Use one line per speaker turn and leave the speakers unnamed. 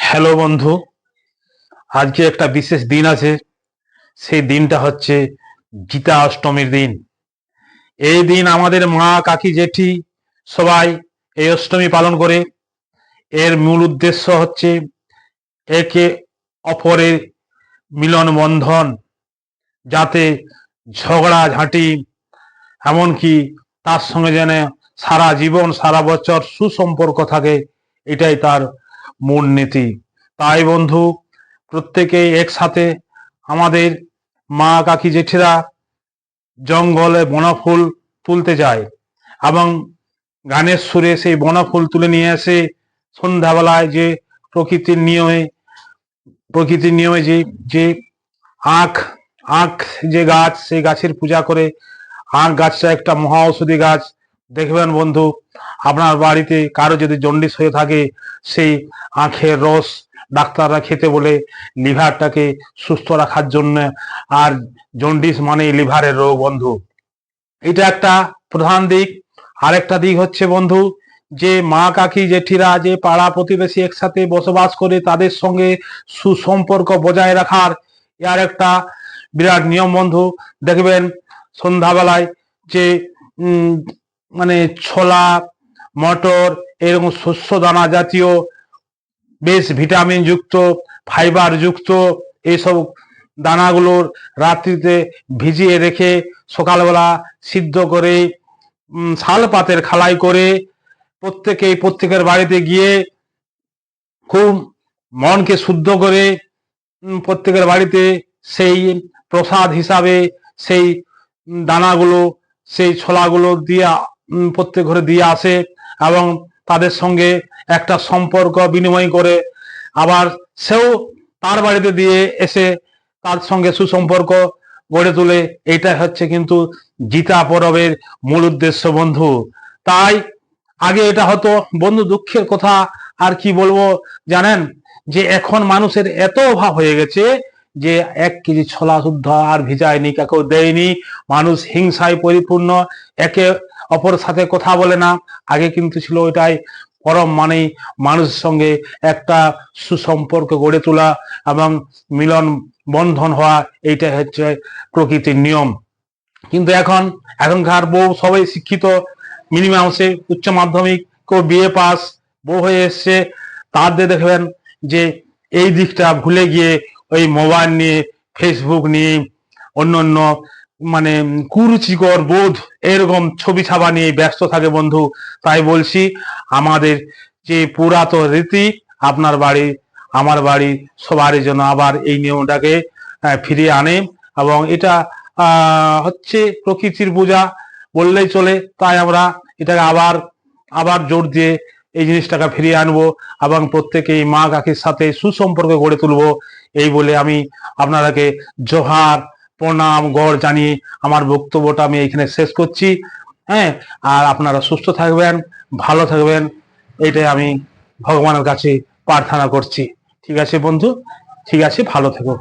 Hello বন্ধু, আজকে একটা বিশেষ দিন আছে। সেই দিনটা হচ্ছে গীতা অষ্টমীর দিন। এই দিন আমাদের মা, কাকি, জেঠি সবাই এই অষ্টমী পালন করে। এর মূল উদ্দেশ্য হচ্ছে একে অপরের মিলন বন্ধন, যাতে ঝগড়া ঝাঁটি এমনকি তার সঙ্গে যেন সারা জীবন সারা বছর সুসম্পর্ক থাকে, এটাই তার মূল নীতি। তাই বন্ধু, প্রত্যেকেই একসাথে আমাদের মা, কাকি, জেঠিরা জঙ্গলে বনফুল তুলতে যায় এবং গানের সুরে সেই বনফুল তুলে নিয়ে এসে সন্ধ্যাবেলায় যে প্রকৃতির নিয়মে যে যে আখ আখ যে গাছ, সেই গাছের পূজা করে। আখ গাছটা একটা মহা ঔষধি গাছ। দেখবেন বন্ধু, আপনার বাড়িতে কারো যদি জন্ডিস হয়ে থাকে, সেই আখের রস ডাক্তাররা খেতে বলে, লিভারটাকে সুস্থ রাখার জন্য। আর জন্ডিস মানে লিভারের রোগ বন্ধু। এটা একটা প্রধান দিক। আরেকটা দিক হচ্ছে বন্ধু, যে মা, কাকি, জেঠিরা যে পাড়া প্রতিবেশী একসাথে বসবাস করে, তাদের সঙ্গে সুসম্পর্ক বজায় রাখার আর একটা বিরাট নিয়ম বন্ধু। দেখবেন সন্ধ্যাবেলায় যে মানে ছোলা, মটর, এরকম শস্য দানা জাতীয় বেশ ভিটামিন যুক্ত, ফাইবার যুক্ত এইসব দানাগুলোর রাত্রিতে ভিজিয়ে রেখে সকালবেলা সিদ্ধ করে শাল পাতের খালাই করে প্রত্যেকের বাড়িতে গিয়ে খুব মনকে শুদ্ধ করে প্রত্যেকের বাড়িতে সেই প্রসাদ হিসাবে সেই দানাগুলো, সেই ছোলাগুলো দিয়ে প্রত্যেক ঘরে দিয়ে আসে এবং তাদের সঙ্গে একটা সম্পর্ক বিনিময় করে। আবার সেও তার বাড়িতে দিয়ে এসে তার সঙ্গে সুসম্পর্ক গড়ে তোলে। এটা হচ্ছে কিন্তু গীতা পরবের মূল উদ্দেশ্য বন্ধু। তাই আগে এটা হতো বন্ধু, দুঃখের কথা আর কি বলবো জানেন, যে এখন মানুষের এত অভাব হয়ে গেছে যে 1 কেজি ছোলা শুদ্ধ আর ভিজায়নি, কাকেও দেয়নি। মানুষ হিংসায় পরিপূর্ণ, একে অপরের সাথে কথা বলে না। আগে কিন্তু ছিল ওইটাই পরম, মানে মানুষের সঙ্গে একটা সুসম্পর্ক গড়ে তোলা এবং মিলন বন্ধন হওয়া, এইটাই হচ্ছে প্রকৃতির নিয়ম। কিন্তু এখনকার বউ সবাই শিক্ষিত, মিনিমাম সে উচ্চ মাধ্যমিক, কেউ বিএ পাস বউ হয়ে এসছে। তাদের দেখবেন যে এই দিকটা ভুলে গিয়ে ওই মোবাইল নিয়ে, ফেসবুক নিয়ে, অন্য অন্য মানে কুরুচিকর বোধ এরকম ছবি ছাপা নিয়ে ব্যস্ত থাকে বন্ধু। তাই বলছি, আমাদের যে পুরাতন রীতি, আপনার বাড়ি আমার বাড়ি সবারই জন্য আবার এই নিয়মটাকে ফিরিয়ে আনে। এবং এটা হচ্ছে প্রকৃতির পূজা বললেই চলে। তাই আমরা এটাকে আবার আবার জোর দিয়ে এই জিনিসটাকে ফিরিয়ে আনবো এবং প্রত্যেকেই মা, কাকির সাথে সুসম্পর্ক গড়ে তুলবো। এই বলে আমি আপনাদেরকে জোহার, প্রণাম, গড় জানিয়ে আমার বক্তব্যটা আমি এখানে শেষ করছি। হ্যাঁ, আর আপনারা সুস্থ থাকবেন, ভালো থাকবেন, এটাই আমি ভগবানের কাছে প্রার্থনা করছি। ঠিক আছে বন্ধু, ঠিক আছে, ভালো থেকো।